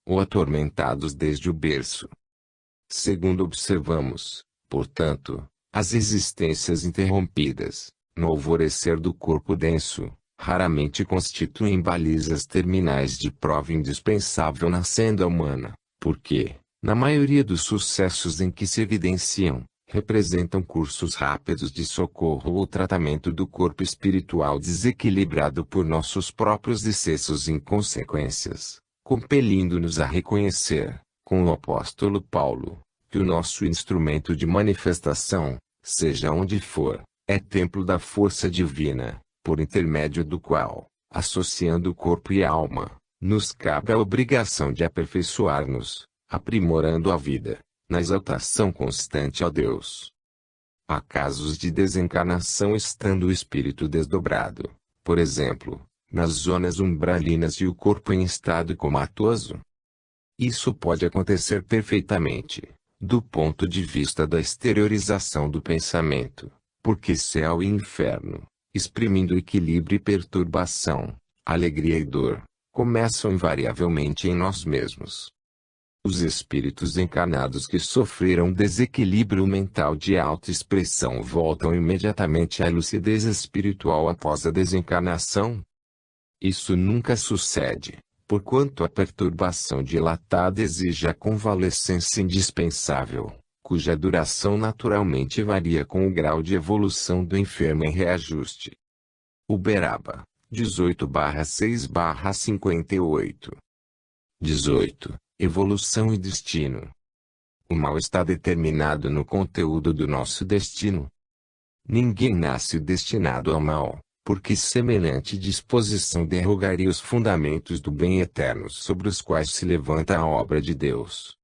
ou atormentados desde o berço. Segundo observamos, portanto, as existências interrompidas, no alvorecer do corpo denso, raramente constituem balizas terminais de prova indispensável na senda humana, porque, na maioria dos sucessos em que se evidenciam, representam cursos rápidos de socorro ou tratamento do corpo espiritual desequilibrado por nossos próprios excessos e inconsequências, compelindo-nos a reconhecer, com o apóstolo Paulo, que o nosso instrumento de manifestação, seja onde for, é templo da força divina, por intermédio do qual, associando corpo e alma, nos cabe a obrigação de aperfeiçoar-nos, aprimorando a vida, na exaltação constante a Deus. Há casos de desencarnação estando o espírito desdobrado, por exemplo, nas zonas umbralinas e o corpo em estado comatoso. Isso pode acontecer perfeitamente, do ponto de vista da exteriorização do pensamento, porque céu e inferno, exprimindo equilíbrio e perturbação, alegria e dor, começam invariavelmente em nós mesmos. Os espíritos encarnados que sofreram desequilíbrio mental de alta expressão voltam imediatamente à lucidez espiritual após a desencarnação. Isso nunca sucede, porquanto a perturbação dilatada exige a convalescência indispensável, cuja duração naturalmente varia com o grau de evolução do enfermo em reajuste. Uberaba, 18/6/58. 18. Evolução e destino. O mal está determinado no conteúdo do nosso destino. Ninguém nasce destinado ao mal, porque semelhante disposição derrogaria os fundamentos do bem eterno sobre os quais se levanta a obra de Deus.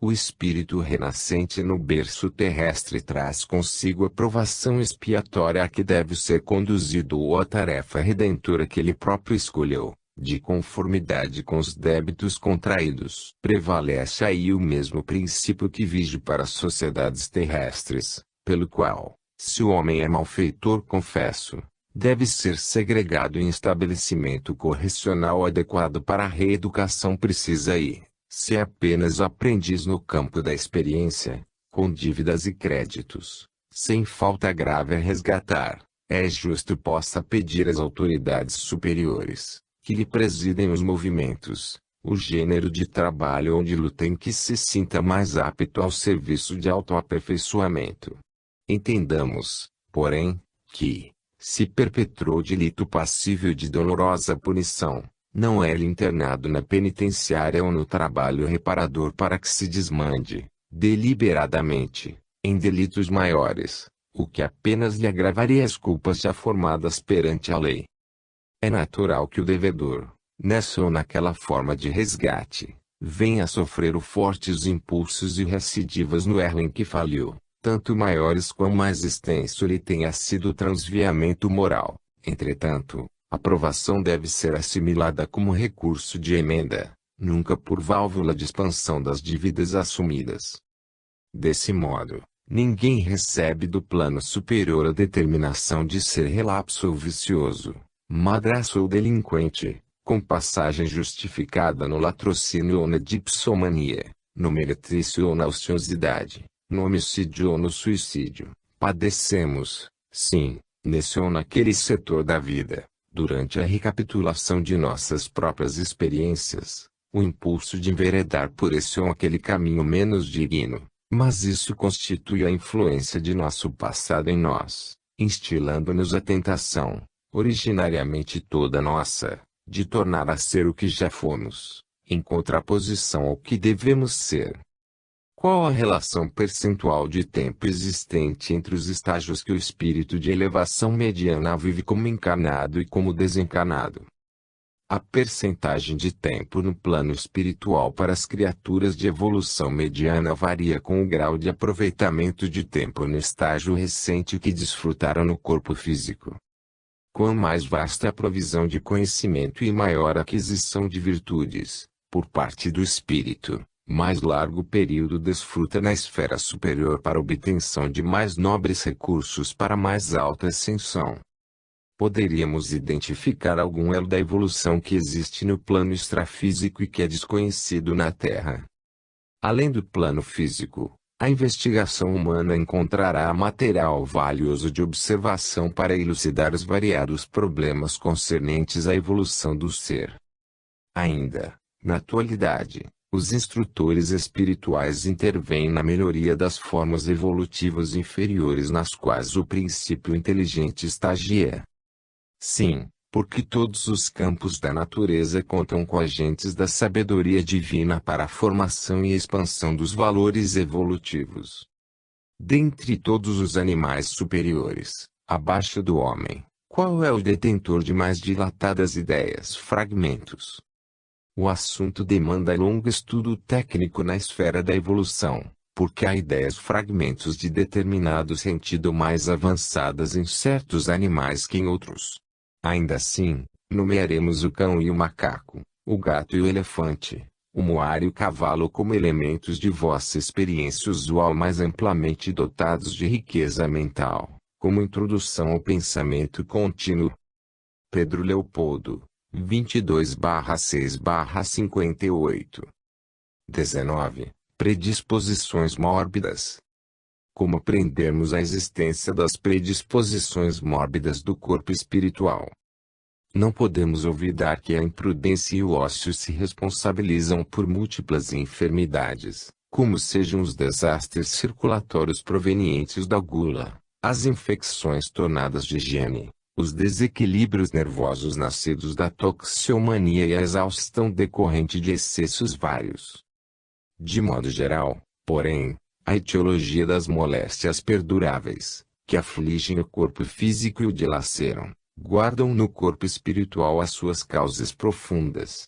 O espírito renascente no berço terrestre traz consigo a provação expiatória a que deve ser conduzido ou a tarefa redentora que ele próprio escolheu. De conformidade com os débitos contraídos. Prevalece aí o mesmo princípio que vige para as sociedades terrestres, pelo qual, se o homem é malfeitor confesso, deve ser segregado em estabelecimento correcional adequado para a reeducação precisa e, se é apenas aprendiz no campo da experiência, com dívidas e créditos, sem falta grave a resgatar, é justo possa pedir às autoridades superiores, que lhe presidem os movimentos, o gênero de trabalho ou de luta em que se sinta mais apto ao serviço de autoaperfeiçoamento. Entendamos, porém, que, se perpetrou delito passível de dolorosa punição, não é ele internado na penitenciária ou no trabalho reparador para que se desmande, deliberadamente, em delitos maiores, o que apenas lhe agravaria as culpas já formadas perante a lei. É natural que o devedor, nessa ou naquela forma de resgate, venha a sofrer fortes impulsos e recidivas no erro em que faliu, tanto maiores quão mais extenso lhe tenha sido o transviamento moral. Entretanto, a provação deve ser assimilada como recurso de emenda, nunca por válvula de expansão das dívidas assumidas. Desse modo, ninguém recebe do plano superior a determinação de ser relapso ou vicioso, madraço ou delinquente, com passagem justificada no latrocínio ou na dipsomania, no meretrício ou na ociosidade, no homicídio ou no suicídio. Padecemos, sim, nesse ou naquele setor da vida, durante a recapitulação de nossas próprias experiências, o impulso de enveredar por esse ou aquele caminho menos digno, mas isso constitui a influência de nosso passado em nós, instilando-nos a tentação, originariamente toda nossa, de tornar a ser o que já fomos, em contraposição ao que devemos ser. Qual a relação percentual de tempo existente entre os estágios que o espírito de elevação mediana vive como encarnado e como desencarnado? A percentagem de tempo no plano espiritual para as criaturas de evolução mediana varia com o grau de aproveitamento de tempo no estágio recente que desfrutaram no corpo físico. Quanto mais vasta a provisão de conhecimento e maior a aquisição de virtudes, por parte do espírito, mais largo período desfruta na esfera superior para obtenção de mais nobres recursos para mais alta ascensão. poderíamos identificar algum elo da evolução que existe no plano extrafísico e que é desconhecido na Terra. Além do plano físico, a investigação humana encontrará material valioso de observação para elucidar os variados problemas concernentes à evolução do ser. Ainda, na atualidade, os instrutores espirituais intervêm na melhoria das formas evolutivas inferiores nas quais o princípio inteligente estagia. Sim, porque todos os campos da natureza contam com agentes da sabedoria divina para a formação e expansão dos valores evolutivos. Dentre todos os animais superiores, abaixo do homem, qual é o detentor de mais dilatadas ideias fragmentos? O assunto demanda longo estudo técnico na esfera da evolução, porque há ideias fragmentos de determinado sentido mais avançadas em certos animais que em outros. Ainda assim, nomearemos o cão e o macaco, o gato e o elefante, o moar e o cavalo como elementos de vossa experiência usual mais amplamente dotados de riqueza mental, como introdução ao pensamento contínuo. Pedro Leopoldo, 22/6/58. 19. Predisposições mórbidas. Como aprendermos a existência das predisposições mórbidas do corpo espiritual? Não podemos olvidar que a imprudência e o ócio se responsabilizam por múltiplas enfermidades, como sejam os desastres circulatórios provenientes da gula, as infecções tornadas de higiene, os desequilíbrios nervosos nascidos da toxicomania e a exaustão decorrente de excessos vários. De modo geral, porém, a etiologia das moléstias perduráveis, que afligem o corpo físico e o dilaceram, guardam no corpo espiritual as suas causas profundas.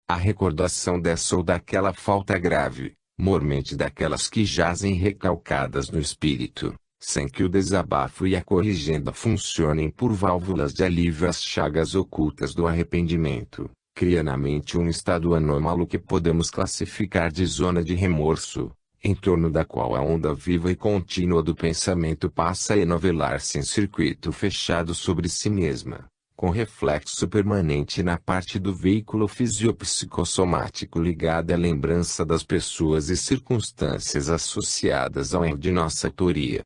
A recordação dessa ou daquela falta grave, mormente daquelas que jazem recalcadas no espírito, sem que o desabafo e a corrigenda funcionem por válvulas de alívio às chagas ocultas do arrependimento, cria na mente um estado anômalo que podemos classificar de zona de remorso, em torno da qual a onda viva e contínua do pensamento passa a enovelar-se em circuito fechado sobre si mesma, com reflexo permanente na parte do veículo fisiopsicossomático ligada à lembrança das pessoas e circunstâncias associadas ao erro de nossa autoria.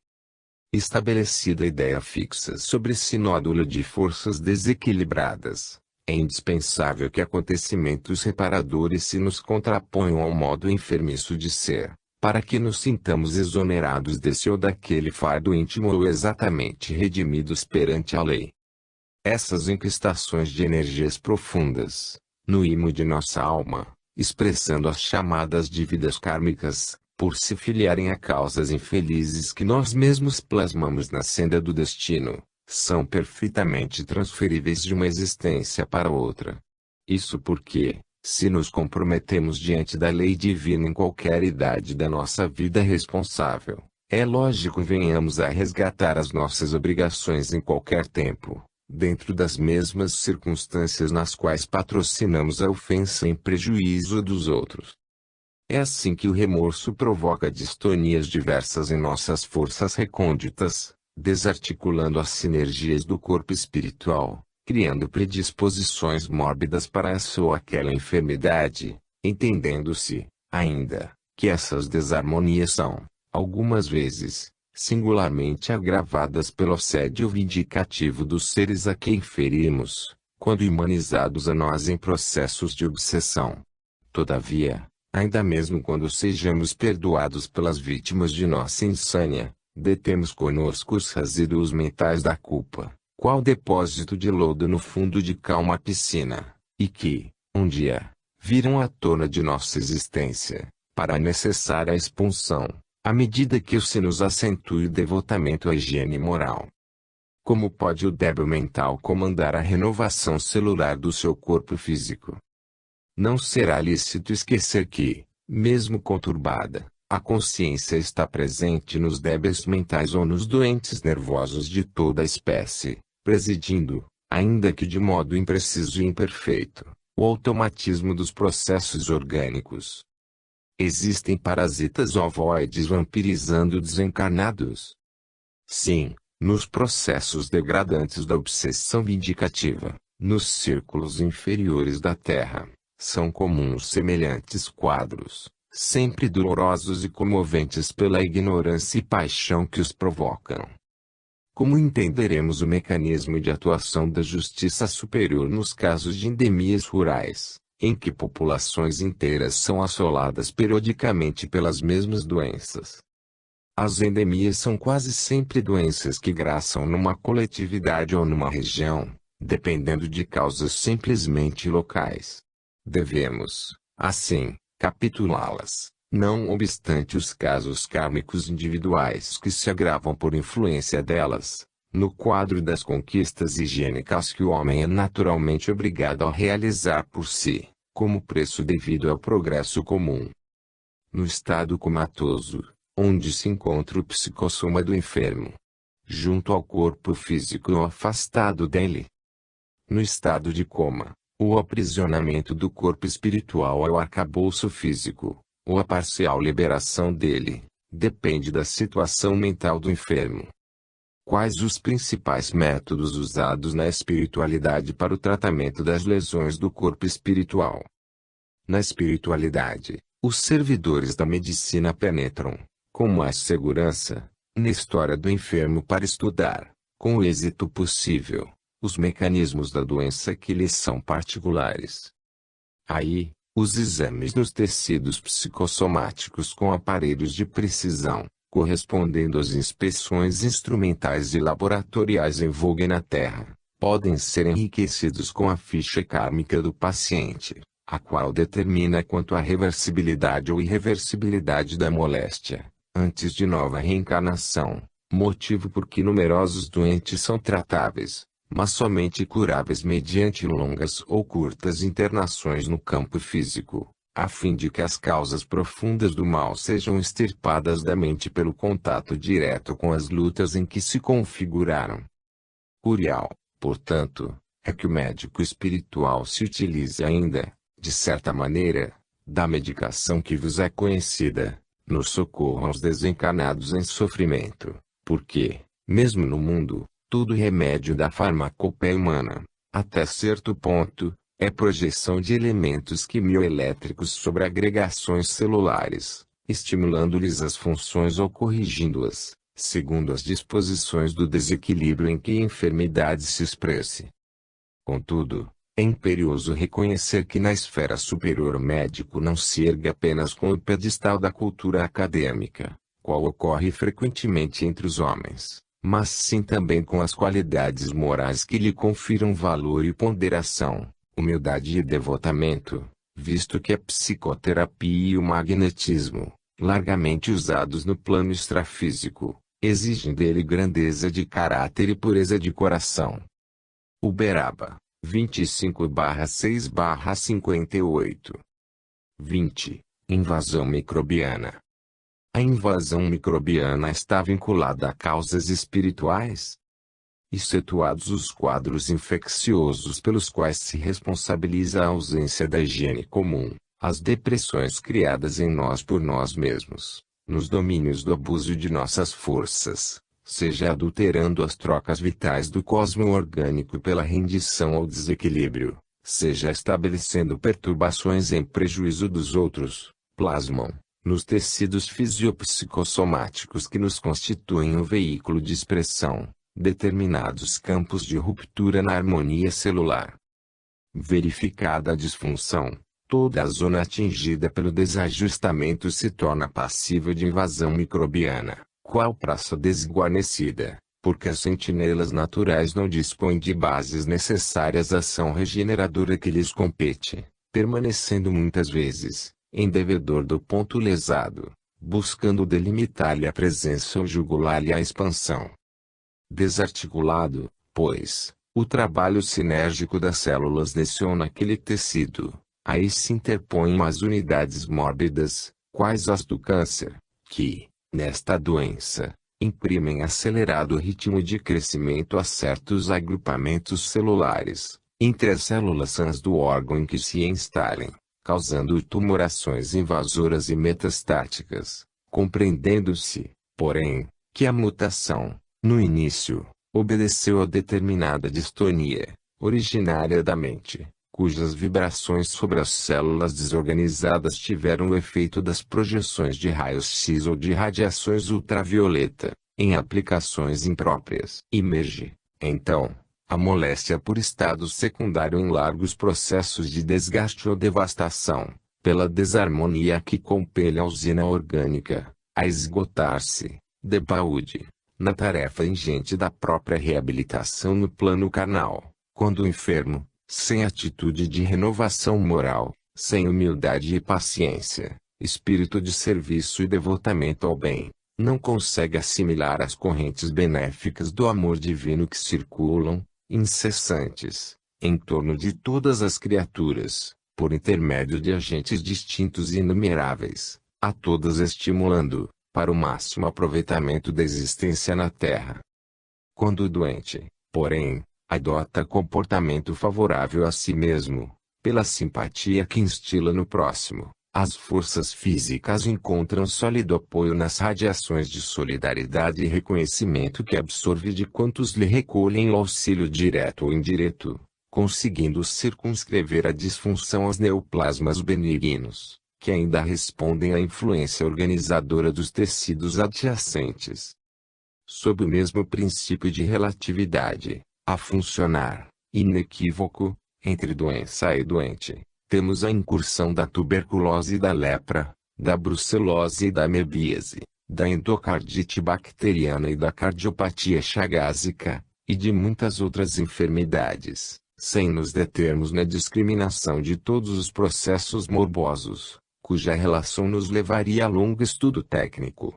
Estabelecida a ideia fixa sobre esse nódulo de forças desequilibradas, é indispensável que acontecimentos reparadores se nos contraponham ao modo enfermiço de ser, para que nos sintamos exonerados desse ou daquele fardo íntimo ou exatamente redimidos perante a lei. Essas encristações de energias profundas, no imo de nossa alma, expressando as chamadas dívidas kármicas, por se filiarem a causas infelizes que nós mesmos plasmamos na senda do destino, são perfeitamente transferíveis de uma existência para outra. Isso porque, se nos comprometemos diante da lei divina em qualquer idade da nossa vida responsável, é lógico que venhamos a resgatar as nossas obrigações em qualquer tempo, dentro das mesmas circunstâncias nas quais patrocinamos a ofensa em prejuízo dos outros. É assim que o remorso provoca distonias diversas em nossas forças recônditas, desarticulando as sinergias do corpo espiritual, criando predisposições mórbidas para essa ou aquela enfermidade, entendendo-se, ainda, que essas desarmonias são, algumas vezes, singularmente agravadas pelo assédio vindicativo dos seres a quem ferimos, quando humanizados a nós em processos de obsessão. Todavia, ainda mesmo quando sejamos perdoados pelas vítimas de nossa insânia, detemos conosco os resíduos mentais da culpa, qual depósito de lodo no fundo de calma piscina, e que, um dia, viram à tona de nossa existência, para a necessária expulsão, à medida que se nos acentue o devotamento à higiene moral. Como pode o débil mental comandar a renovação celular do seu corpo físico? Não será lícito esquecer que, mesmo conturbada, a consciência está presente nos débeis mentais ou nos doentes nervosos de toda a espécie, presidindo, ainda que de modo impreciso e imperfeito, o automatismo dos processos orgânicos. Existem parasitas ovoides vampirizando desencarnados? Sim, nos processos degradantes da obsessão vindicativa, nos círculos inferiores da Terra, são comuns semelhantes quadros, sempre dolorosos e comoventes pela ignorância e paixão que os provocam. Como entenderemos o mecanismo de atuação da justiça superior nos casos de endemias rurais, em que populações inteiras são assoladas periodicamente pelas mesmas doenças? As endemias são quase sempre doenças que graçam numa coletividade ou numa região, dependendo de causas simplesmente locais. Devemos, assim, capitulá-las, não obstante os casos kármicos individuais que se agravam por influência delas, no quadro das conquistas higiênicas que o homem é naturalmente obrigado a realizar por si, como preço devido ao progresso comum. No estado comatoso, onde se encontra o psicossoma do enfermo, junto ao corpo físico ou afastado dele. No estado de coma, o aprisionamento do corpo espiritual ao arcabouço físico, ou a parcial liberação dele, depende da situação mental do enfermo. Quais os principais métodos usados na espiritualidade para o tratamento das lesões do corpo espiritual? Na espiritualidade, os servidores da medicina penetram, com mais segurança, na história do enfermo para estudar, com o êxito possível, os mecanismos da doença que lhes são particulares. Aí, os exames nos tecidos psicossomáticos com aparelhos de precisão, correspondendo às inspeções instrumentais e laboratoriais em voga na Terra, podem ser enriquecidos com a ficha kármica do paciente, a qual determina quanto à reversibilidade ou irreversibilidade da moléstia, antes de nova reencarnação, motivo por que numerosos doentes são tratáveis, mas somente curáveis mediante longas ou curtas internações no campo físico, a fim de que as causas profundas do mal sejam extirpadas da mente pelo contato direto com as lutas em que se configuraram. Curial, portanto, é que o médico espiritual se utilize ainda, de certa maneira, da medicação que vos é conhecida, no socorro aos desencarnados em sofrimento, porque, mesmo no mundo, todo remédio da farmacopeia humana, até certo ponto, é projeção de elementos quimioelétricos sobre agregações celulares, estimulando-lhes as funções ou corrigindo-as, segundo as disposições do desequilíbrio em que a enfermidade se expresse. Contudo, é imperioso reconhecer que na esfera superior o médico não se ergue apenas com o pedestal da cultura acadêmica, qual ocorre frequentemente entre os homens, mas sim também com as qualidades morais que lhe confiram valor e ponderação, humildade e devotamento, visto que a psicoterapia e o magnetismo, largamente usados no plano extrafísico, exigem dele grandeza de caráter e pureza de coração. Uberaba, 25/6/58. 20. Invasão microbiana. A invasão microbiana está vinculada a causas espirituais? Excetuados os quadros infecciosos pelos quais se responsabiliza a ausência da higiene comum, as depressões criadas em nós por nós mesmos, nos domínios do abuso de nossas forças, seja adulterando as trocas vitais do cosmo orgânico pela rendição ao desequilíbrio, seja estabelecendo perturbações em prejuízo dos outros, plasmam, nos tecidos fisiopsicossomáticos que nos constituem o veículo de expressão, determinados campos de ruptura na harmonia celular. Verificada a disfunção, toda a zona atingida pelo desajustamento se torna passível de invasão microbiana, qual praça desguarnecida, porque as sentinelas naturais não dispõem de bases necessárias à ação regeneradora que lhes compete, permanecendo muitas vezes, em devedor do ponto lesado, buscando delimitar-lhe a presença ou jugular-lhe a expansão. Desarticulado, pois, o trabalho sinérgico das células nesse ou naquele tecido, aí se interpõem as unidades mórbidas, quais as do câncer, que, nesta doença, imprimem acelerado ritmo de crescimento a certos agrupamentos celulares, entre as células sãs do órgão em que se instalem, causando tumorações invasoras e metastáticas, compreendendo-se, porém, que a mutação, No início, obedeceu a determinada distonia, originária da mente, cujas vibrações sobre as células desorganizadas tiveram o efeito das projeções de raios X ou de radiações ultravioleta, em aplicações impróprias. Emerge, então, a moléstia por estado secundário em largos processos de desgaste ou devastação, pela desarmonia que compele a usina orgânica a esgotar-se, debaude, na tarefa ingente da própria reabilitação no plano carnal, quando o enfermo, sem atitude de renovação moral, sem humildade e paciência, espírito de serviço e devotamento ao bem, não consegue assimilar as correntes benéficas do amor divino que circulam, incessantes, em torno de todas as criaturas, por intermédio de agentes distintos e inumeráveis, a todas estimulando, para o máximo aproveitamento da existência na Terra. Quando o doente, porém, adota comportamento favorável a si mesmo, pela simpatia que instila no próximo, as forças físicas encontram sólido apoio nas radiações de solidariedade e reconhecimento que absorve de quantos lhe recolhem o auxílio direto ou indireto, conseguindo circunscrever a disfunção aos neoplasmas benignos, que ainda respondem à influência organizadora dos tecidos adjacentes. Sob o mesmo princípio de relatividade, a funcionar, inequívoco, entre doença e doente, temos a incursão da tuberculose e da lepra, da brucelose e da amebíase, da endocardite bacteriana e da cardiopatia chagásica, e de muitas outras enfermidades, sem nos determos na discriminação de todos os processos morbosos, cuja relação nos levaria a longo estudo técnico.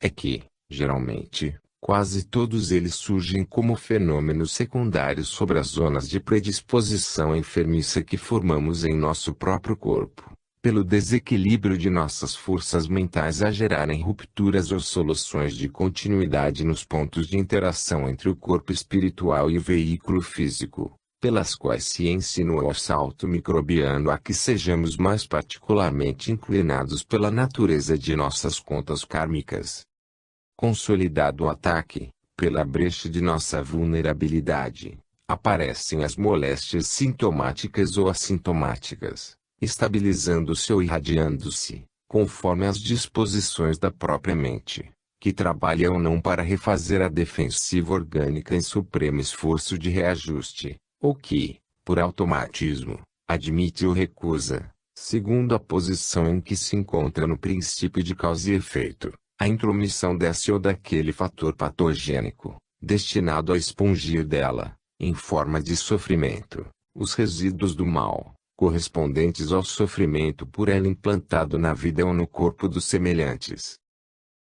É que, geralmente, quase todos eles surgem como fenômenos secundários sobre as zonas de predisposição enfermiça que formamos em nosso próprio corpo, pelo desequilíbrio de nossas forças mentais a gerarem rupturas ou soluções de continuidade nos pontos de interação entre o corpo espiritual e o veículo físico, pelas quais se insinua o salto microbiano a que sejamos mais particularmente inclinados pela natureza de nossas contas kármicas. Consolidado o ataque, pela brecha de nossa vulnerabilidade, aparecem as moléstias sintomáticas ou assintomáticas, estabilizando-se ou irradiando-se, conforme as disposições da própria mente, que trabalha ou não para refazer a defensiva orgânica em supremo esforço de reajuste, ou que, por automatismo, admite ou recusa, segundo a posição em que se encontra no princípio de causa e efeito, a intromissão desse ou daquele fator patogênico, destinado a expungir dela, em forma de sofrimento, os resíduos do mal, correspondentes ao sofrimento por ela implantado na vida ou no corpo dos semelhantes.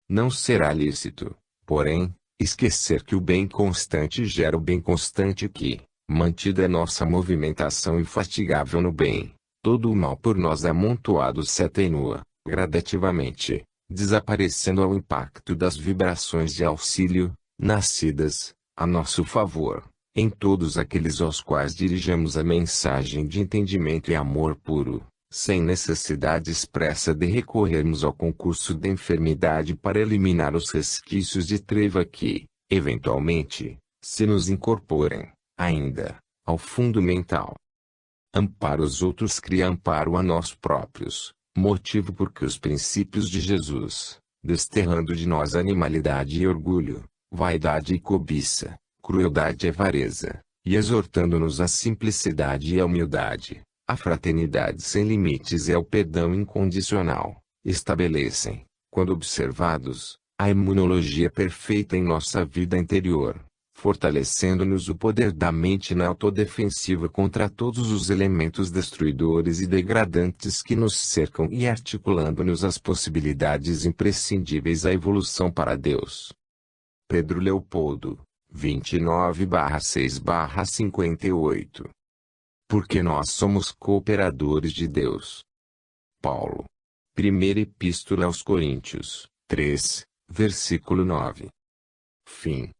Não será lícito, porém, esquecer que o bem constante gera o bem constante que, mantida nossa movimentação infatigável no bem, todo o mal por nós amontoado se atenua, gradativamente, desaparecendo ao impacto das vibrações de auxílio, nascidas, a nosso favor, em todos aqueles aos quais dirigamos a mensagem de entendimento e amor puro, sem necessidade expressa de recorrermos ao concurso da enfermidade para eliminar os resquícios de treva que, eventualmente, se nos incorporem, ainda, ao fundo mental. Amparo os outros cria amparo a nós próprios, motivo porque os princípios de Jesus, desterrando de nós animalidade e orgulho, vaidade e cobiça, crueldade e avareza, e exortando-nos à simplicidade e à humildade, à fraternidade sem limites e ao perdão incondicional, estabelecem, quando observados, a imunologia perfeita em nossa vida interior, fortalecendo-nos o poder da mente na autodefensiva contra todos os elementos destruidores e degradantes que nos cercam e articulando-nos as possibilidades imprescindíveis à evolução para Deus. Pedro Leopoldo, 29/6/58. Porque nós somos cooperadores de Deus. Paulo. Primeira Epístola aos Coríntios, 3, versículo 9. Fim.